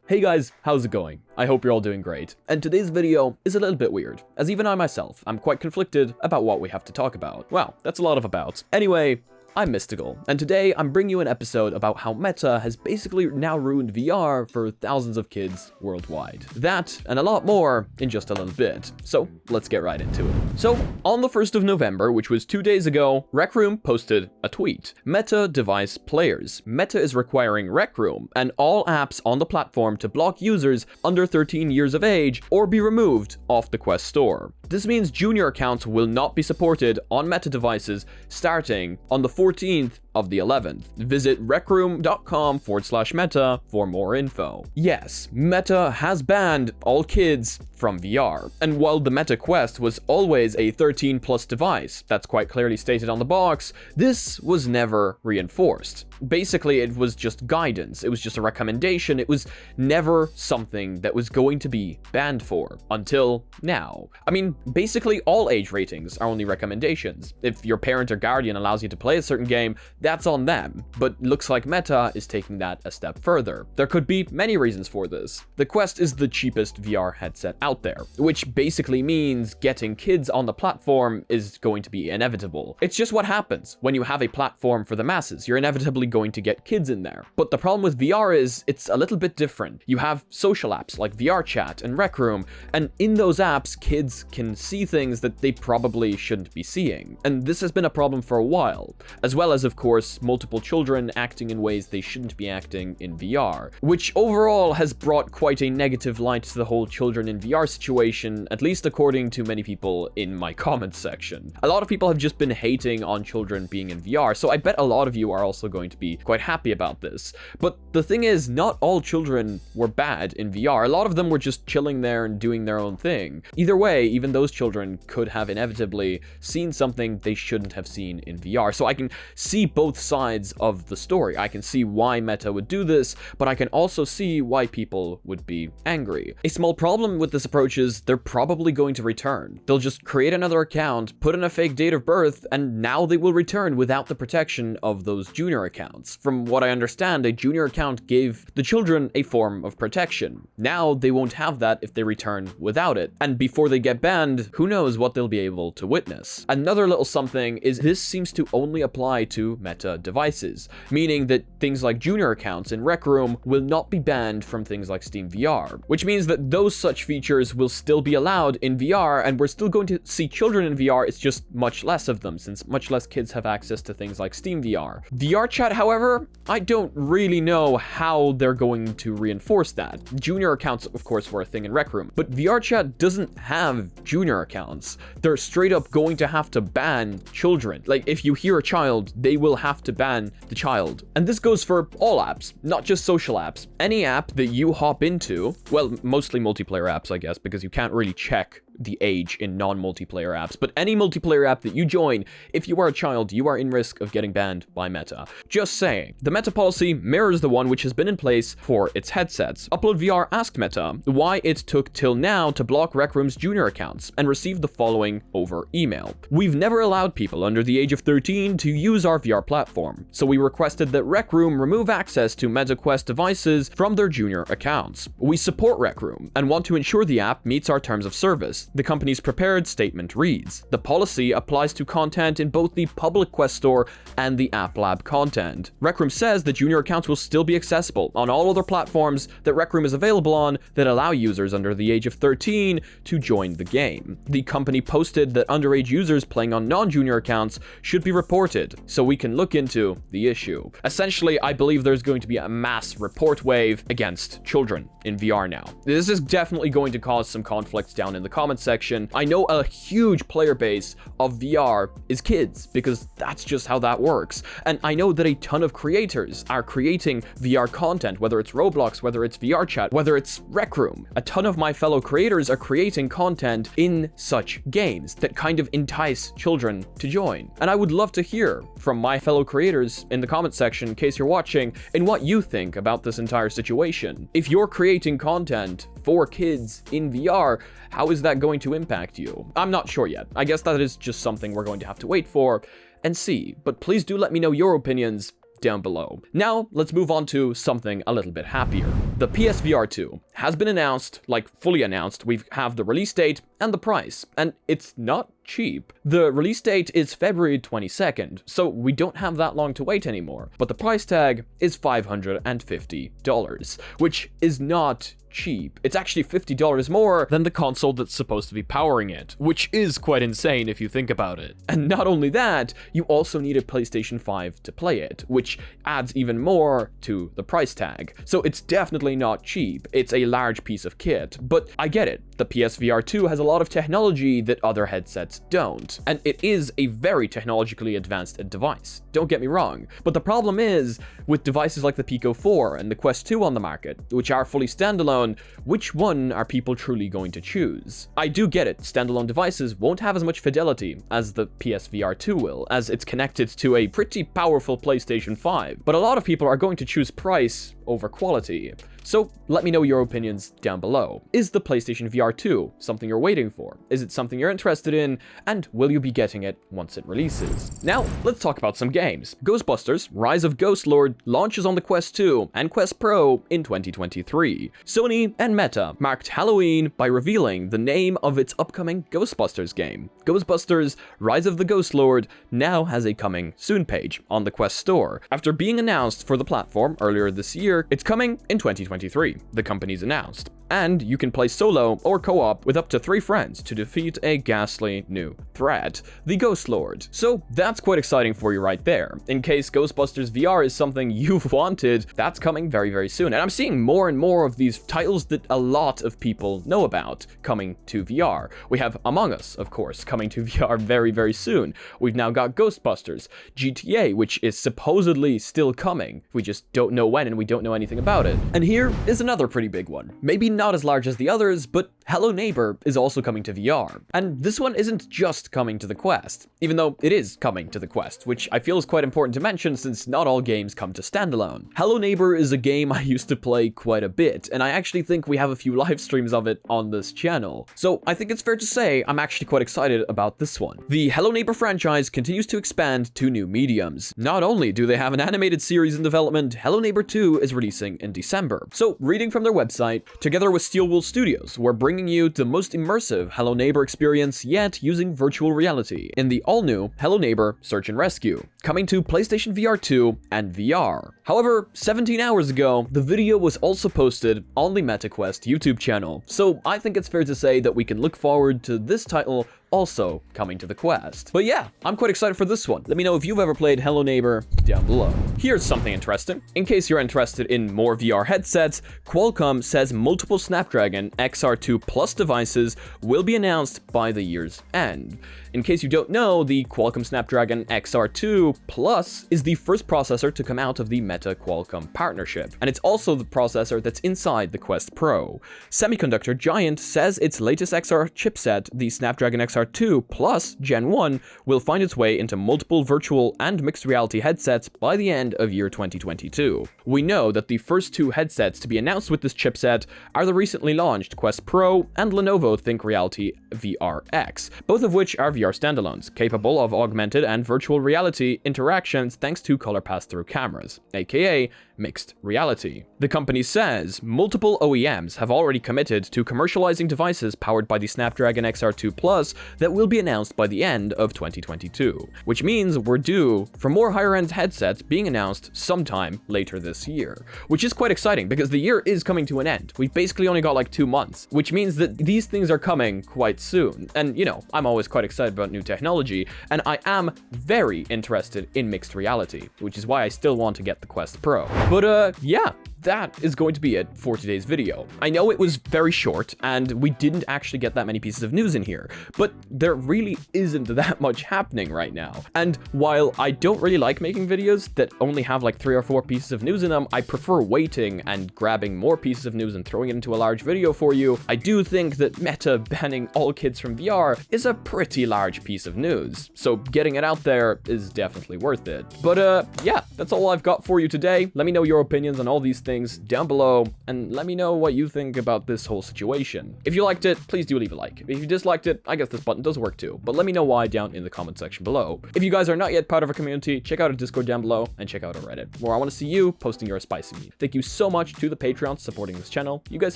Hey guys, how's it going? I hope you're all doing great. And today's video is a little bit weird, as even I myself am quite conflicted about what we have to talk about. Wow, that's a lot of abouts. Anyway, I'm Mysticle, and today I'm bringing you an episode about how Meta has basically now ruined VR for thousands of kids worldwide. That, and a lot more, in just a little bit. So, let's get right into it. So, on the 1st of November, which was 2 days ago, Rec Room posted a tweet. Meta device players. Meta is requiring Rec Room and all apps on the platform to block users under 13 years of age or be removed off the Quest store. This means junior accounts will not be supported on Meta devices starting on the 14th of the 11th. Visit recroom.com/meta for more info. Yes, Meta has banned all kids from VR. And while the Meta Quest was always a 13 plus device, that's quite clearly stated on the box, this was never reinforced. Basically, it was just guidance. It was just a recommendation. It was never something that was going to be banned for until now. I mean, basically all age ratings are only recommendations. If your parent or guardian allows you to play a certain game, that's on them. But looks like Meta is taking that a step further. There could be many reasons for this. The Quest is the cheapest VR headset out there, which basically means getting kids on the platform is going to be inevitable. It's just what happens when you have a platform for the masses. You're inevitably going to get kids in there. But the problem with VR is it's a little bit different. You have social apps like VR Chat and Rec Room, and in those apps, kids can see things that they probably shouldn't be seeing. And this has been a problem for a while, as well as, of course, multiple children acting in ways they shouldn't be acting in VR, which overall has brought quite a negative light to the whole children in VR situation, at least according to many people in my comments section. A lot of people have just been hating on children being in VR, so I bet a lot of you are also going to be quite happy about this. But the thing is, not all children were bad in VR. A lot of them were just chilling there and doing their own thing. Either way, even those children could have inevitably seen something they shouldn't have seen in VR. So I can see both sides of the story. I can see why Meta would do this, but I can also see why people would be angry. A small problem with this approach is they're probably going to return. They'll just create another account, put in a fake date of birth, and now they will return without the protection of those junior accounts. From what I understand, a junior account gave the children a form of protection. Now they won't have that if they return without it. And before they get banned, who knows what they'll be able to witness. Another little something is this seems to only apply to Meta devices, meaning that things like junior accounts in Rec Room will not be banned from things like Steam VR, which means that those such features will still be allowed in VR, and we're still going to see children in VR. It's just much less of them, since much less kids have access to things like Steam VR. VR Chat, however, I don't really know how they're going to reinforce that. Junior accounts, of course, were a thing in Rec Room, but VR Chat doesn't have junior accounts. They're straight up going to have to ban children. Like, if you hear a child, they will have to ban the child. And this goes for all apps, not just social apps. Any app that you hop into, well, mostly multiplayer apps, I guess, because you can't really check the age in non-multiplayer apps, but any multiplayer app that you join, if you are a child, you are in risk of getting banned by Meta. Just saying. The Meta policy mirrors the one which has been in place for its headsets. Upload VR asked Meta why it took till now to block Rec Room's junior accounts and received the following over email. We've never allowed people under the age of 13 to use our VR platform, so we requested that Rec Room remove access to Meta Quest devices from their junior accounts. We support Rec Room and want to ensure the app meets our terms of service. The company's prepared statement reads, the policy applies to content in both the public Quest store and the App Lab content. Rec Room says that junior accounts will still be accessible on all other platforms that Rec Room is available on that allow users under the age of 13 to join the game. The company posted that underage users playing on non-junior accounts should be reported, so we can look into the issue. Essentially, I believe there's going to be a mass report wave against children in VR now. This is definitely going to cause some conflicts down in the comments section. I know a huge player base of VR is kids, because that's just how that works. And I know that a ton of creators are creating VR content, whether it's Roblox, whether it's VR Chat, whether it's Rec Room. A ton of my fellow creators are creating content in such games that kind of entice children to join. And I would love to hear from my fellow creators in the comments section, in case you're watching, and what you think about this entire situation. If you're creating content for kids in VR, how is that going to impact you? I'm not sure yet. I guess that is just something we're going to have to wait for and see, but please do let me know your opinions down below. Now, let's move on to something a little bit happier. the PSVR 2 has been announced, like fully announced. We have the release date and the price, and it's not cheap. The release date is February 22nd, so we don't have that long to wait anymore. But the price tag is $550, which is not cheap. It's actually $50 more than the console that's supposed to be powering it, which is quite insane if you think about it. And not only that, you also need a PlayStation 5 to play it, which adds even more to the price tag. So it's definitely not cheap. It's a large piece of kit, but I get it. The PSVR 2 has a lot of technology that other headsets don't, and it is a very technologically advanced device. Don't get me wrong, but the problem is, with devices like the Pico 4 and the Quest 2 on the market, which are fully standalone, which one are people truly going to choose? I do get it, standalone devices won't have as much fidelity as the PSVR 2 will, as it's connected to a pretty powerful PlayStation 5, but a lot of people are going to choose price over quality. So let me know your opinions down below. Is the PlayStation VR 2 something you're waiting for? Is it something you're interested in? And will you be getting it once it releases? Now, let's talk about some games. Ghostbusters Rise of Ghost Lord launches on the Quest 2 and Quest Pro in 2023. Sony and Meta marked Halloween by revealing the name of its upcoming Ghostbusters game. Ghostbusters Rise of the Ghost Lord now has a coming soon page on the Quest store. After being announced for the platform earlier this year, it's coming in 2023. The company's announced. And you can play solo or co-op with up to 3 friends to defeat a ghastly new threat, the Ghost Lord. So that's quite exciting for you right there. In case Ghostbusters VR is something you've wanted, that's coming very, very soon. And I'm seeing more and more of these titles that a lot of people know about coming to VR. We have Among Us, of course, coming to VR very, very soon. We've now got Ghostbusters, GTA, which is supposedly still coming. We just don't know when and we don't know anything about it. And here is another pretty big one. Maybe not as large as the others, but Hello Neighbour is also coming to VR. And this one isn't just coming to the Quest, even though it is coming to the Quest, which I feel is quite important to mention since not all games come to standalone. Hello Neighbour is a game I used to play quite a bit, and I actually think we have a few live streams of it on this channel. So I think it's fair to say I'm actually quite excited about this one. The Hello Neighbour franchise continues to expand to new mediums. Not only do they have an animated series in development, Hello Neighbour 2 is releasing in December. So reading from their website, together with Steelwool Studios, we're bringing you the most immersive Hello Neighbour experience yet using virtual reality in the all-new Hello Neighbour Search and Rescue, coming to PlayStation VR 2 and VR. However, 17 hours ago, the video was also posted on the MetaQuest YouTube channel, so I think it's fair to say that we can look forward to this title also coming to the Quest. But yeah, I'm quite excited for this one. Let me know if you've ever played Hello Neighbour down below. Here's something interesting. In case you're interested in more VR headsets, Qualcomm says multiple Snapdragon XR2 Plus devices will be announced by the year's end. In case you don't know, the Qualcomm Snapdragon XR2 Plus is the first processor to come out of the Meta-Qualcomm partnership, and it's also the processor that's inside the Quest Pro. Semiconductor giant says its latest XR chipset, the Snapdragon XR2 Plus Gen 1, will find its way into multiple virtual and mixed reality headsets by the end of year 2022. We know that the first 2 headsets to be announced with this chipset are the recently launched Quest Pro and Lenovo ThinkReality VRX, both of which are VR standalones, capable of augmented and virtual reality interactions thanks to color pass-through cameras, aka mixed reality. The company says multiple OEMs have already committed to commercializing devices powered by the Snapdragon XR2 Plus that will be announced by the end of 2022, which means we're due for more higher-end headsets being announced sometime later this year, which is quite exciting because the year is coming to an end. We've basically only got like 2 months, which means that these things are coming quite soon. And you know, I'm always quite excited about new technology, and I am very interested in mixed reality, which is why I still want to get the Quest Pro. But yeah, that is going to be it for today's video. I know it was very short, and we didn't actually get that many pieces of news in here, but there really isn't that much happening right now. And while I don't really like making videos that only have like 3 or 4 pieces of news in them, I prefer waiting and grabbing more pieces of news and throwing it into a large video for you. I do think that Meta banning all kids from VR is a pretty large piece of news, so getting it out there is definitely worth it. But yeah, that's all I've got for you today. Let me know your opinions on all these things down below and let me know what you think about this whole situation. If you liked it, please do leave a like. If you disliked it, I guess this button does work too, but let me know why down in the comment section below. If you guys are not yet part of our community, check out our Discord down below and check out our Reddit, where I want to see you posting your spicy meat. Thank you so much to the Patreons supporting this channel. You guys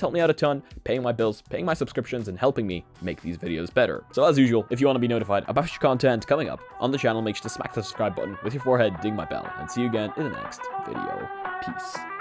help me out a ton, paying my bills, paying my subscriptions, and helping me make these videos better. So as usual, if you want to be notified about future content coming up on the channel, make sure to smack the subscribe button with your forehead, ding my bell, and see you again in the next video. Peace.